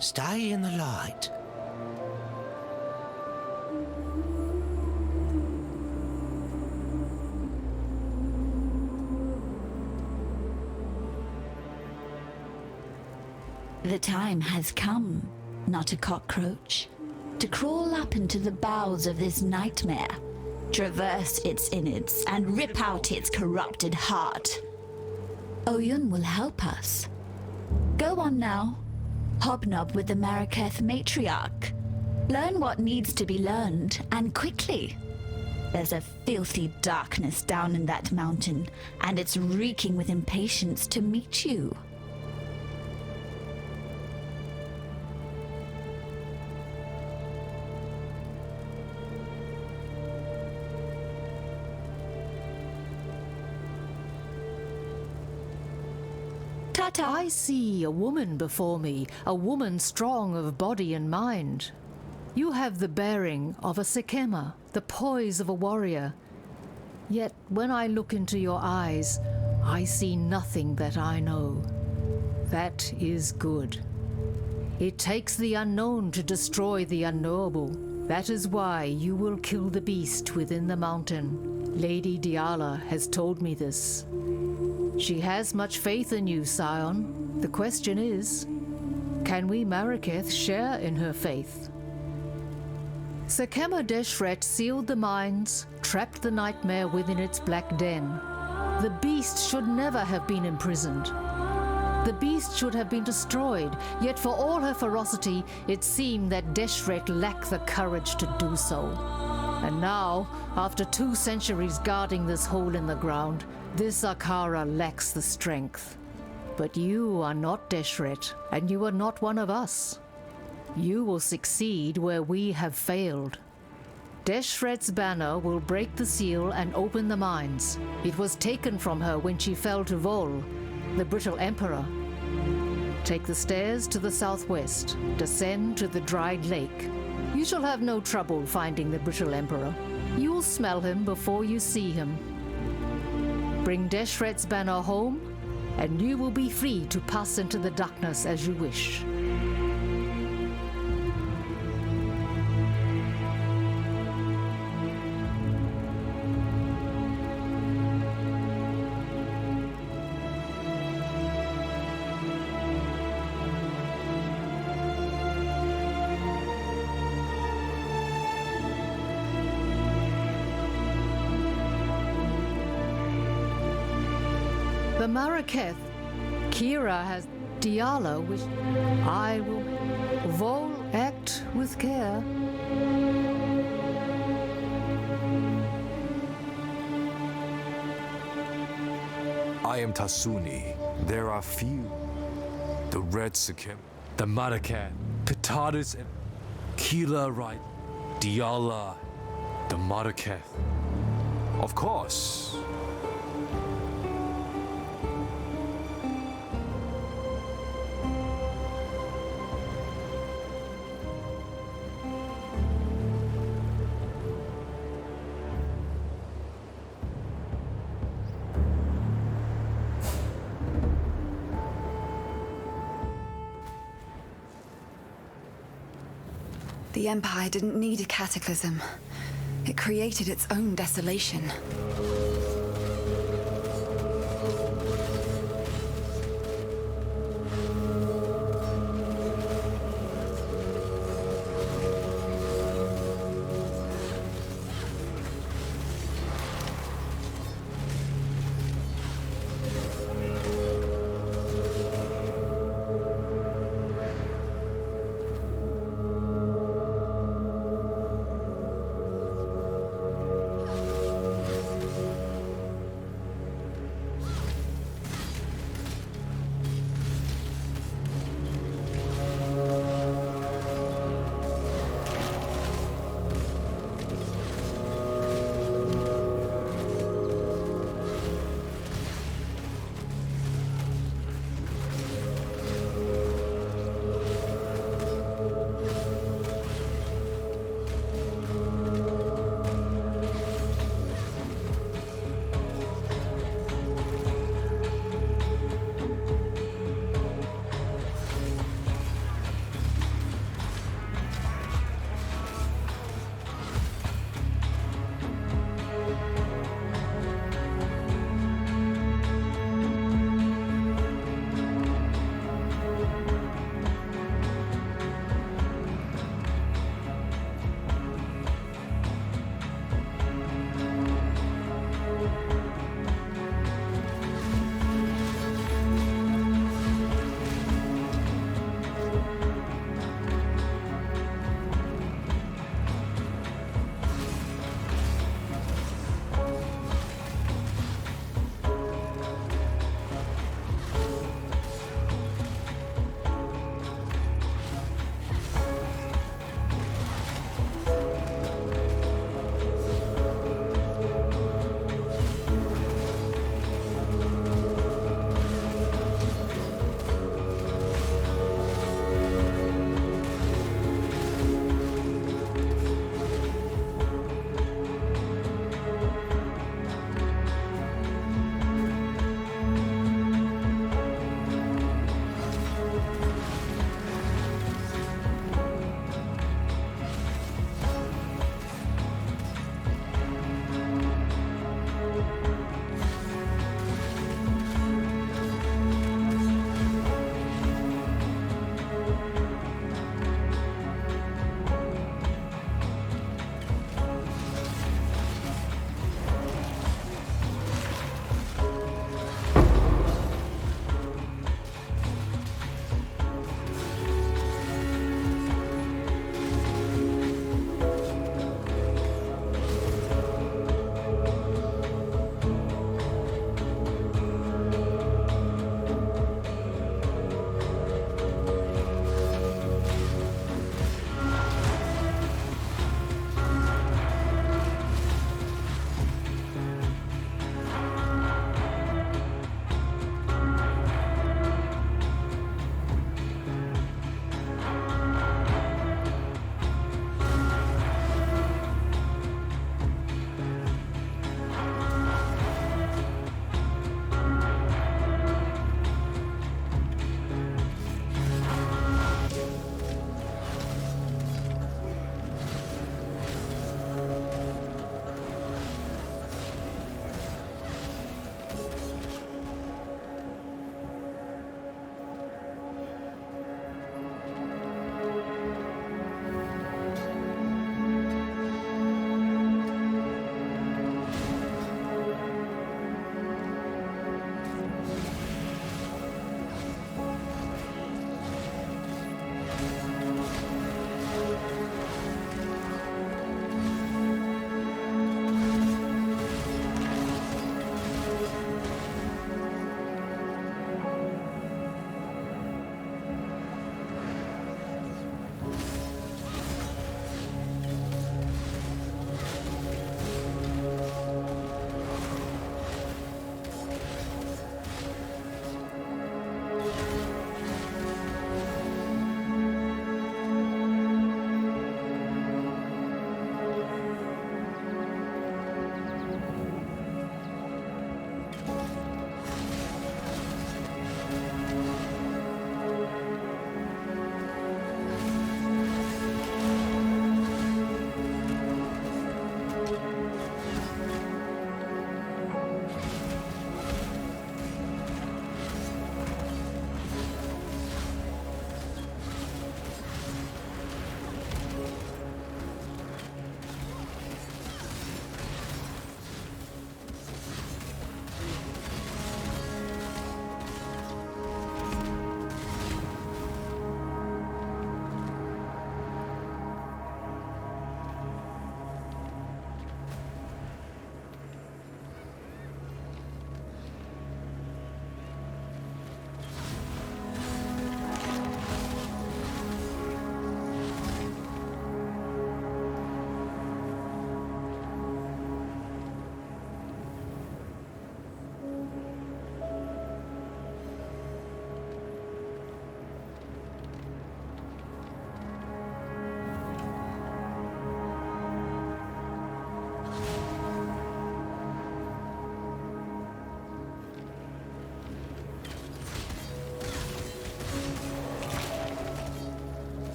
Stay in the light. The time has come, not a cockroach, to crawl up into the bowels of this nightmare, traverse its innards, and rip out its corrupted heart. Oyun will help us. Go on now. Hobnob with the Maraketh matriarch. Learn what needs to be learned, and quickly. There's a filthy darkness down in that mountain, and it's reeking with impatience to meet you. Ta-ta. I see a woman before me, a woman strong of body and mind. You have the bearing of a Sekema, the poise of a warrior. Yet when I look into your eyes, I see nothing that I know. That is good. It takes the unknown to destroy the unknowable. That is why you will kill the beast within the mountain. Lady Diala has told me this. She has much faith in you, Scion. The question is, can we Maraketh share in her faith? Sekema Deshret sealed the mines, trapped the nightmare within its black den. The beast should never have been imprisoned. The beast should have been destroyed, yet for all her ferocity, it seemed that Deshret lacked the courage to do so. And now, after 2 centuries guarding this hole in the ground, this Akara lacks the strength. But you are not Deshret, and you are not one of us. You will succeed where we have failed. Deshret's banner will break the seal and open the mines. It was taken from her when she fell to Vol, the brittle emperor. Take the stairs to the southwest. Descend to the dried lake. You shall have no trouble finding the brittle emperor. You'll smell him before you see him. Bring Deshret's banner home, and you will be free to pass into the darkness as you wish. The Maraketh, Kira has Diala, which I will Vol act with care. I am Tasuni. There are few. The Red Sikim, the Maraketh, Pitatus, and Kila right, Diala, the Maraketh. Of course. The Empire didn't need a cataclysm. It created its own desolation.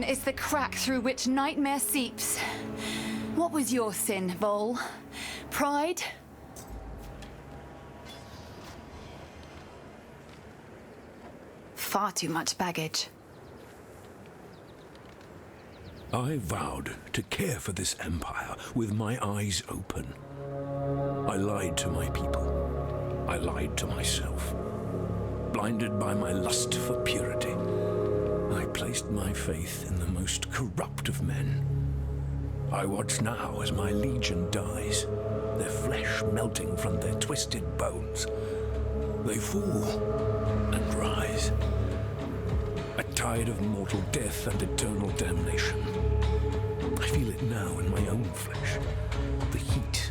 is the crack through which nightmare seeps. What was your sin, Vol? Pride? Far too much baggage. I vowed to care for this empire with my eyes open. I lied to my people. I lied to myself. Blinded by my lust for purity, I placed my faith in the most corrupt of men. I watch now as my legion dies, their flesh melting from their twisted bones. They fall and rise. A tide of mortal death and eternal damnation. I feel it now in my own flesh. The heat,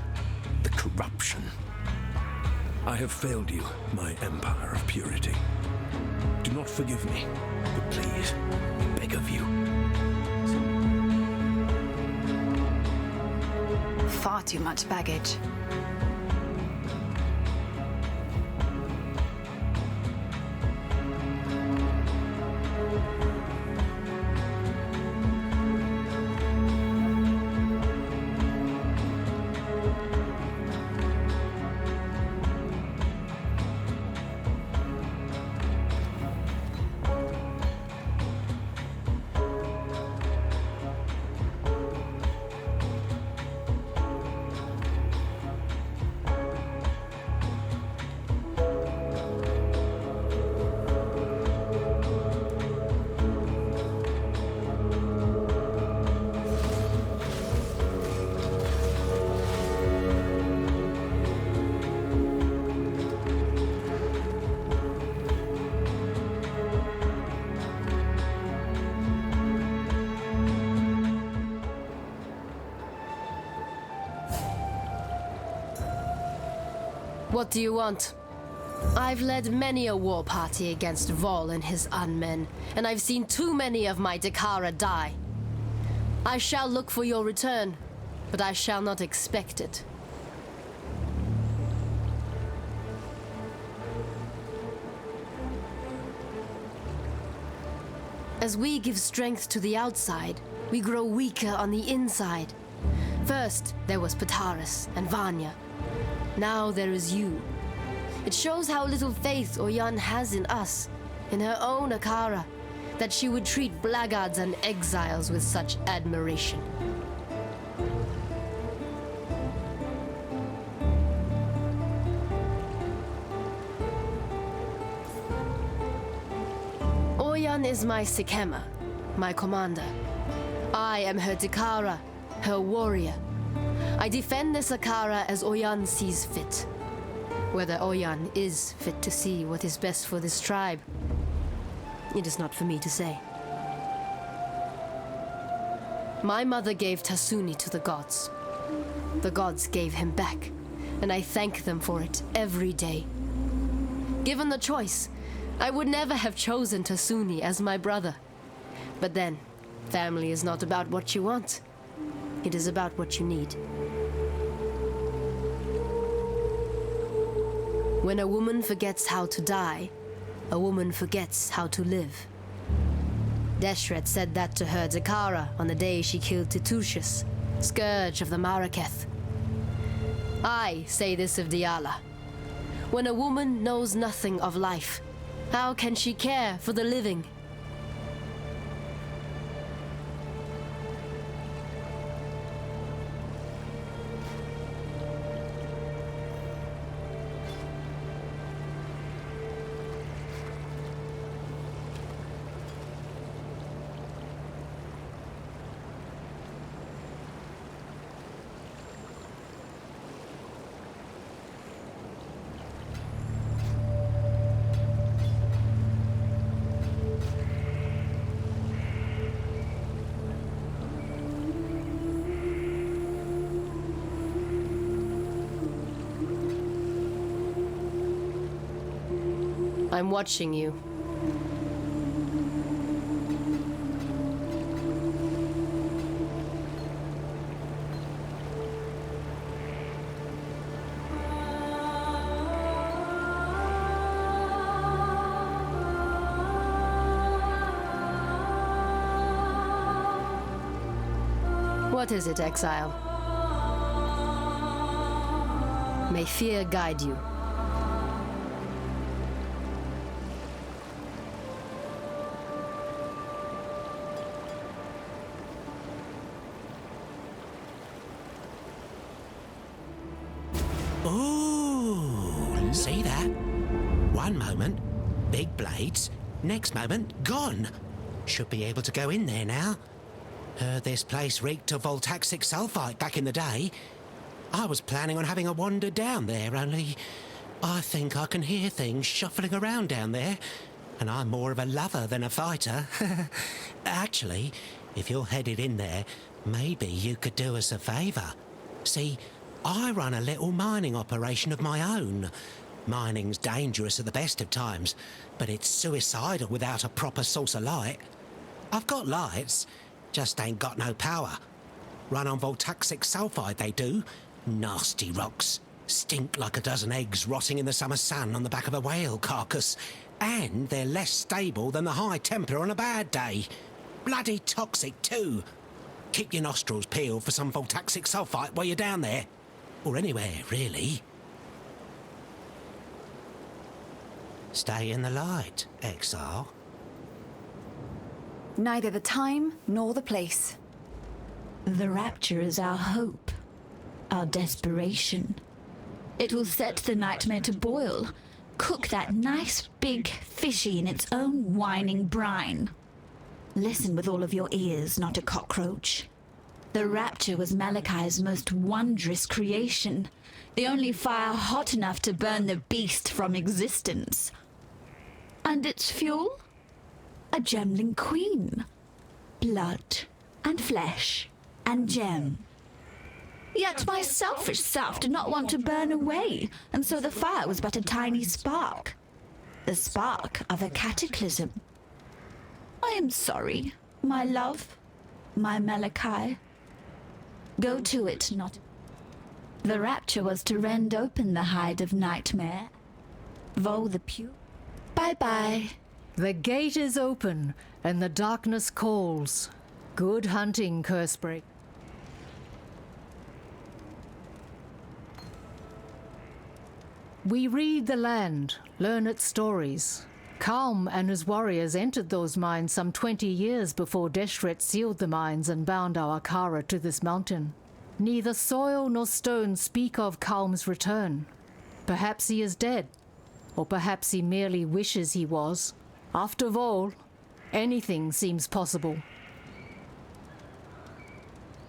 the corruption. I have failed you, my empire of purity. Do not forgive me, but please, I beg of you. Far too much baggage. What do you want? I've led many a war party against Vol and his unmen, and I've seen too many of my Dakara die. I shall look for your return, but I shall not expect it. As we give strength to the outside, we grow weaker on the inside. First, there was Pataris and Vanya. Now there is you. It shows how little faith Oyan has in us, in her own Akara, that she would treat blackguards and exiles with such admiration. Oyan is my Sikema, my commander. I am her Dakara, her warrior. I defend this Akara as Oyan sees fit. Whether Oyan is fit to see what is best for this tribe, it is not for me to say. My mother gave Tasuni to the gods. The gods gave him back, and I thank them for it every day. Given the choice, I would never have chosen Tasuni as my brother. But then, family is not about what you want. It is about what you need. When a woman forgets how to die, a woman forgets how to live. Deshret said that to her Dakara on the day she killed Titushus, scourge of the Maraketh. I say this of Diala. When a woman knows nothing of life, how can she care for the living? I'm watching you. What is it, Exile? May fear guide you. Ooh, see that? One moment, big blades. Next moment, gone. Should be able to go in there now. Heard this place reeked of voltaxic sulfite back in the day. I was planning on having a wander down there, only I think I can hear things shuffling around down there. And I'm more of a lover than a fighter. Actually, if you're headed in there, maybe you could do us a favour. See, I run a little mining operation of my own. Mining's dangerous at the best of times, but it's suicidal without a proper source of light. I've got lights, just ain't got no power. Run on voltaxic sulfide, they do. Nasty rocks. Stink like a dozen eggs rotting in the summer sun on the back of a whale carcass. And they're less stable than the high Templar on a bad day. Bloody toxic, too. Keep your nostrils peeled for some voltaxic sulfite while you're down there. Or anywhere, really. Stay in the light, Exile. Neither the time nor the place. The rapture is our hope, our desperation. It will set the nightmare to boil, cook that nice big fishy in its own whining brine. Listen with all of your ears, not a cockroach. The rapture was Malachi's most wondrous creation, the only fire hot enough to burn the beast from existence. And its fuel? A gemling queen. Blood and flesh and gem. Yet my selfish self did not want to burn away, and so the fire was but a tiny spark. The spark of a cataclysm. I am sorry, my love, my Malachi. Go to it, not... The rapture was to rend open the hide of nightmare. Vol the pure. Bye-bye. The gate is open, and the darkness calls. Good hunting, Cursebreak. We read the land, learn its stories. Kalm and his warriors entered those mines some 20 years before Deshret sealed the mines and bound our Akara to this mountain. Neither soil nor stone speak of Kalm's return. Perhaps he is dead, or perhaps he merely wishes he was. After all, anything seems possible.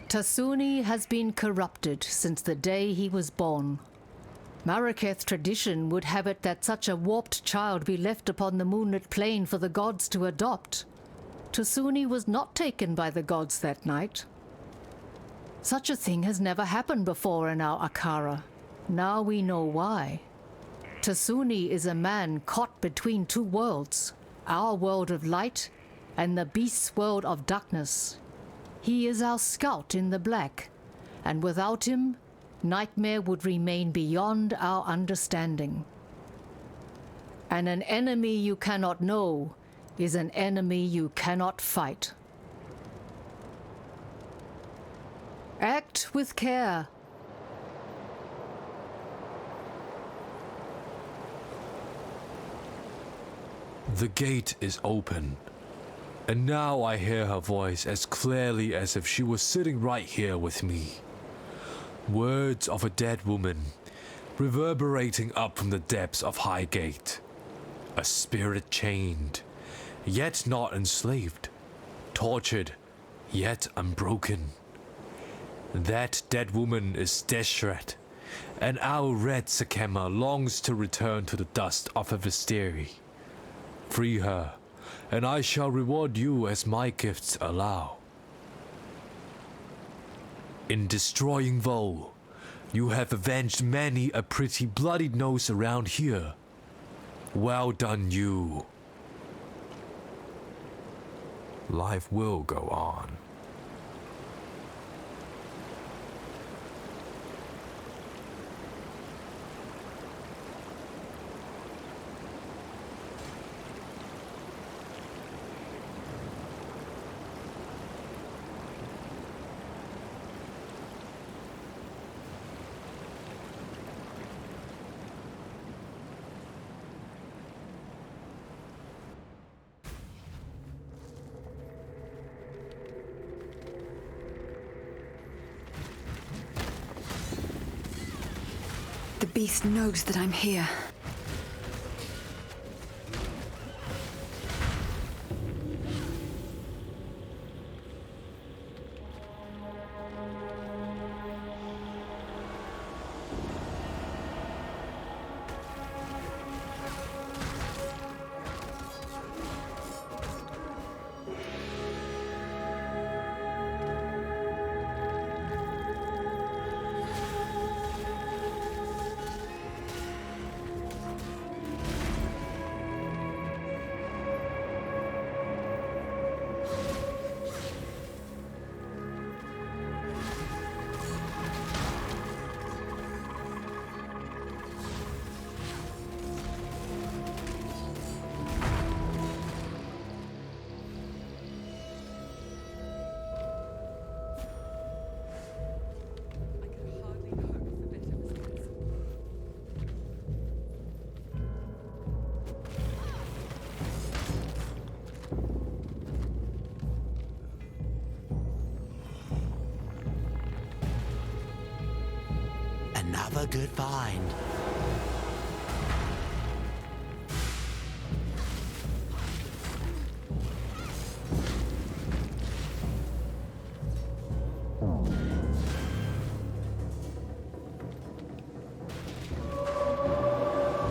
Tasuni has been corrupted since the day he was born. Maraketh tradition would have it that such a warped child be left upon the moonlit plain for the gods to adopt. Tasuni was not taken by the gods that night. Such a thing has never happened before in our Akara. Now we know why. Tasuni is a man caught between two worlds, our world of light and the beast's world of darkness. He is our scout in the black, and without him, nightmare would remain beyond our understanding. And an enemy you cannot know is an enemy you cannot fight. Act with care. The gate is open, and now I hear her voice as clearly as if she was sitting right here with me. Words of a dead woman, reverberating up from the depths of Highgate. A spirit chained, yet not enslaved. Tortured, yet unbroken. That dead woman is Deshret, and our red Sakema longs to return to the dust of her Visteri. Free her, and I shall reward you as my gifts allow. In destroying Vol, you have avenged many a pretty bloodied nose around here. Well done, you. Life will go on. beast knows that I'm here. Another good find.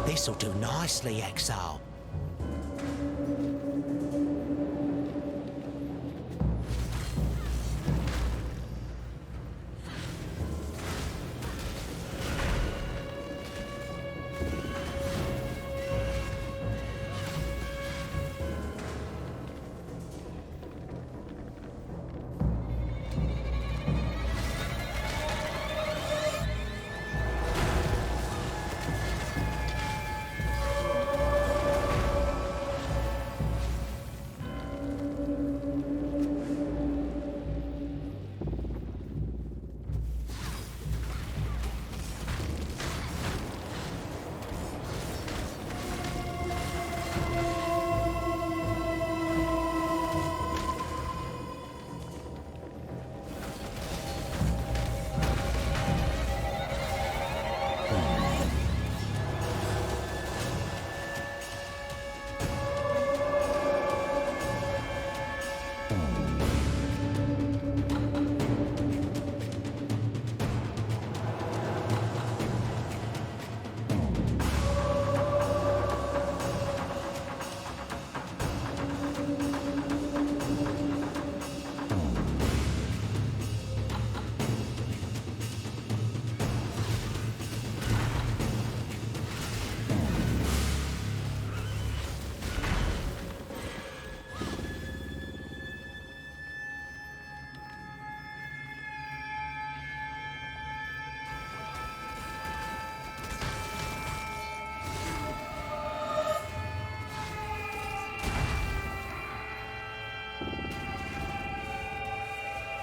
This'll do nicely, Exile.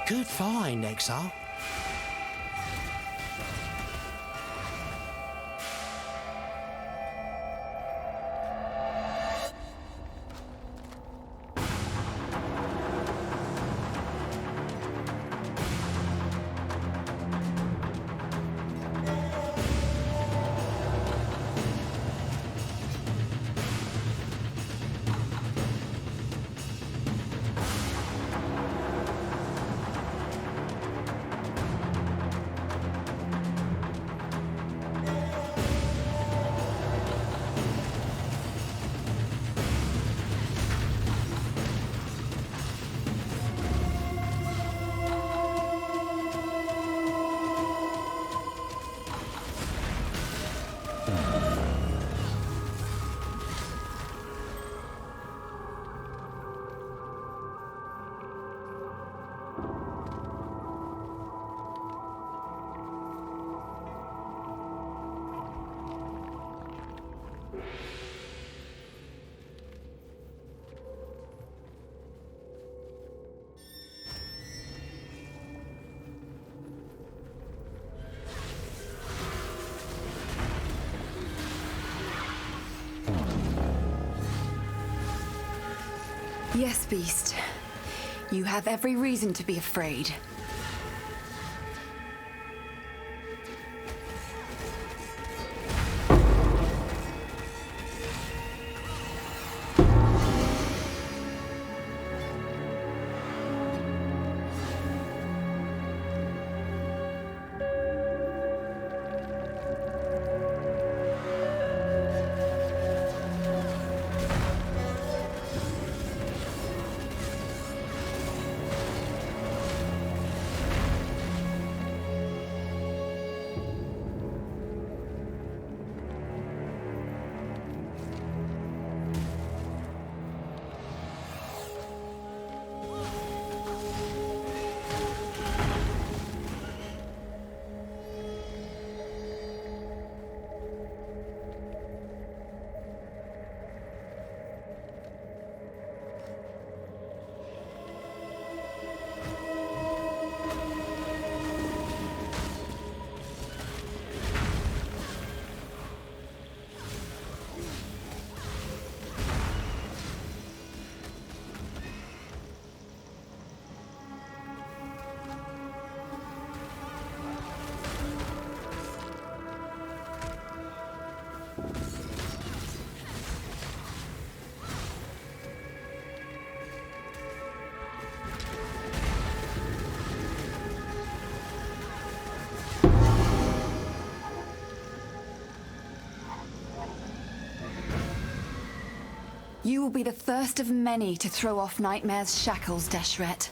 Good find, Exile. Yes, Beast. You have every reason to be afraid. You will be the first of many to throw off Nightmare's shackles, Deshret.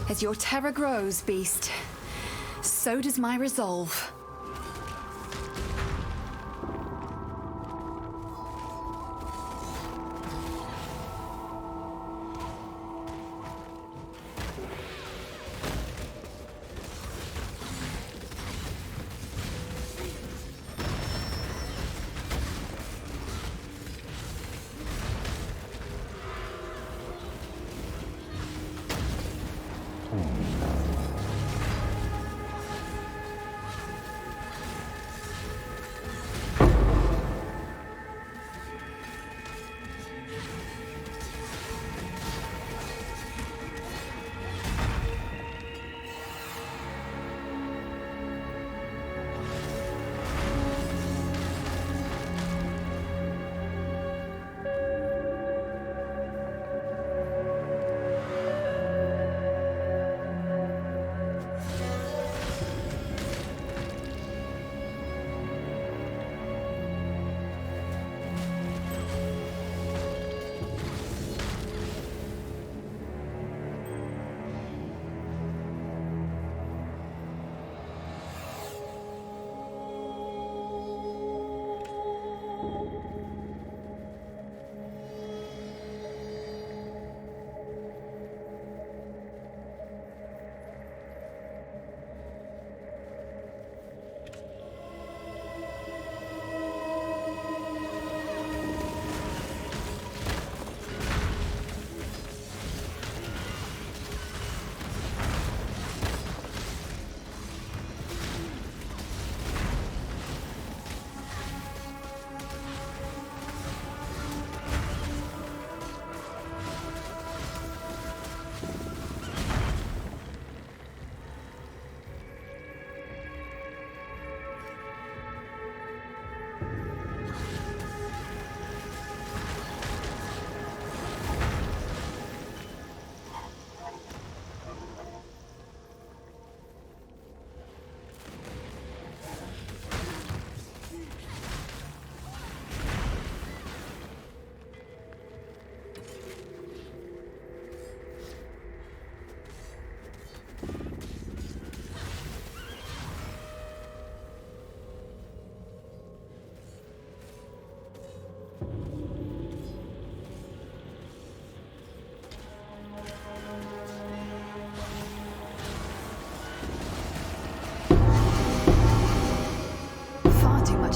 As your terror grows, beast, so does my resolve.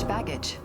Baggage.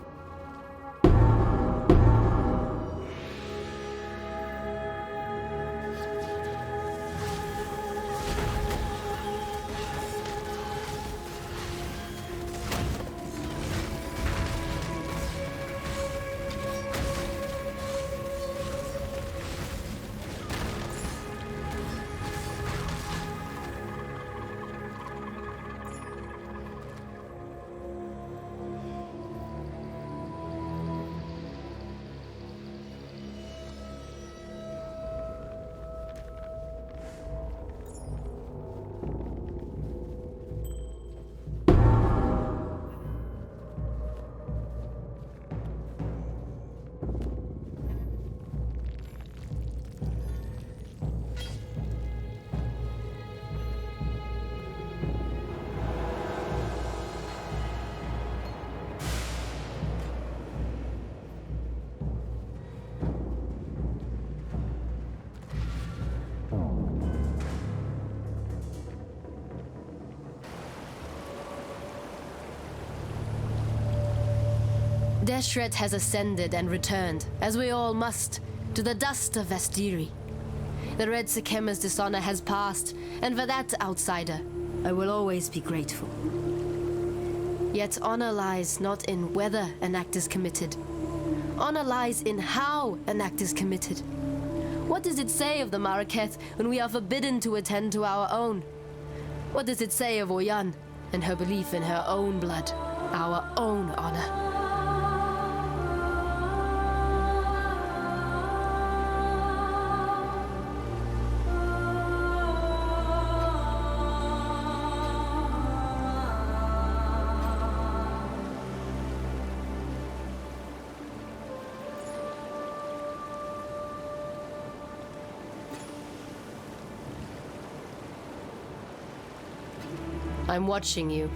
Deshret has ascended and returned, as we all must, to the dust of Vestiri. The Red Sekema's dishonor has passed, and for that, outsider, I will always be grateful. Yet honor lies not in whether an act is committed. Honor lies in how an act is committed. What does it say of the Maraketh when we are forbidden to attend to our own? What does it say of Oyan and her belief in her own blood, our own honor? I'm watching you.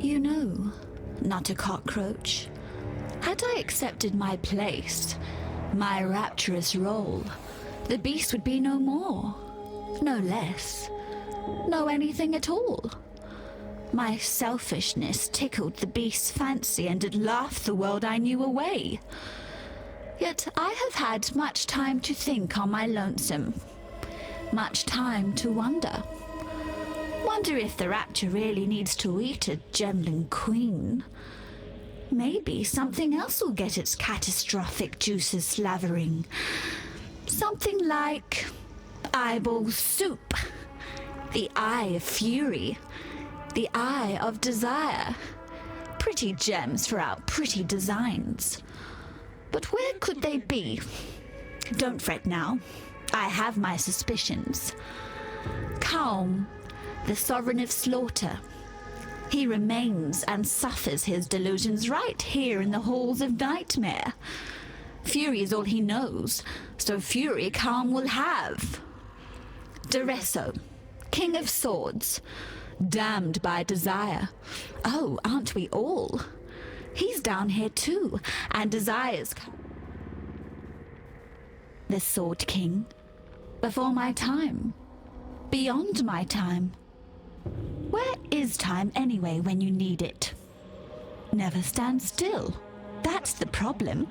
You know, not a cockroach. Had I accepted my place, my rapturous role, the beast would be no more, no less, no anything at all. My selfishness tickled the beast's fancy and it laughed the world I knew away. Yet I have had much time to think on my lonesome, much time to wonder. Wonder if the rapture really needs to eat a gemling queen. Maybe something else will get its catastrophic juices slavering. Something like eyeball soup, the eye of fury, the eye of desire. Pretty gems for our pretty designs. But where could they be? Don't fret now. I have my suspicions. Calm, the sovereign of slaughter. He remains and suffers his delusions right here in the halls of Nightmare. Fury is all he knows, so fury Calm will have. Deresso, king of swords, damned by desire. Oh, aren't we all? He's down here too, and desires the Sword King. Before my time. Beyond my time. Where is time anyway when you need it? Never stand still. That's the problem.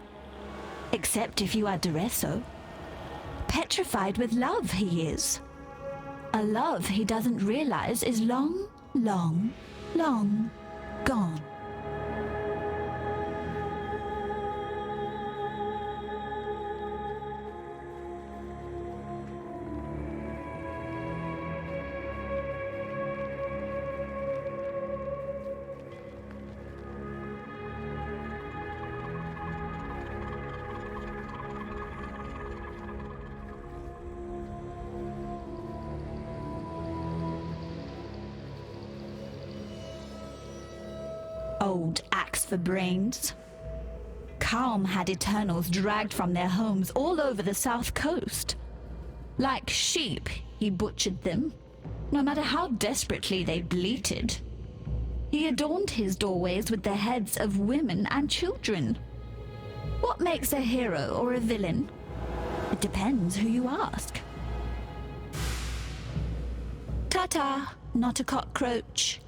Except if you are Deresso. Petrified with love he is. A love he doesn't realize is long, long, long gone. Old axe for brains. Calm had Eternals dragged from their homes all over the south coast. Like sheep, he butchered them, no matter how desperately they bleated. He adorned his doorways with the heads of women and children. What makes a hero or a villain? It depends who you ask. Ta-ta, not a cockroach.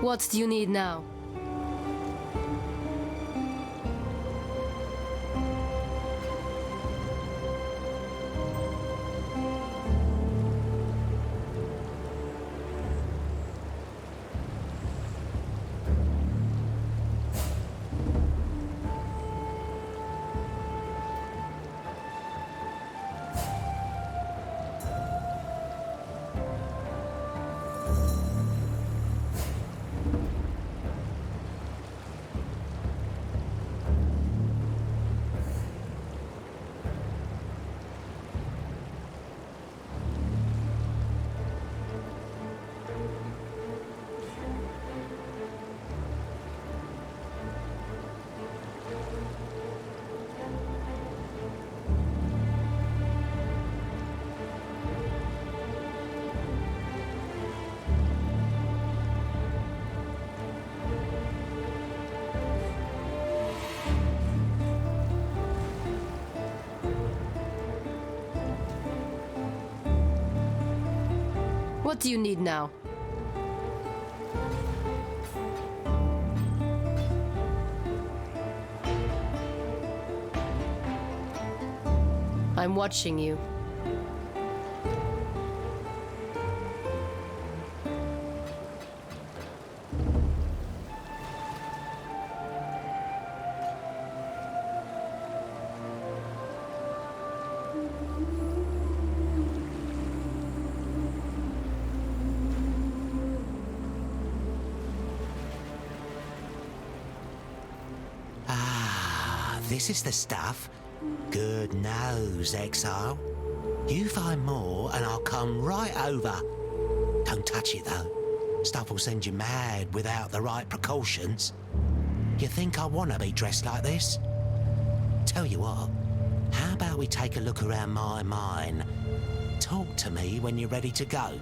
What do you need now? What do you need now? I'm watching you. This is the stuff. Good nose, Exile. You find more and I'll come right over. Don't touch it, though. Stuff will send you mad without the right precautions. You think I want to be dressed like this? Tell you what, how about we take a look around my mine? Talk to me when you're ready to go.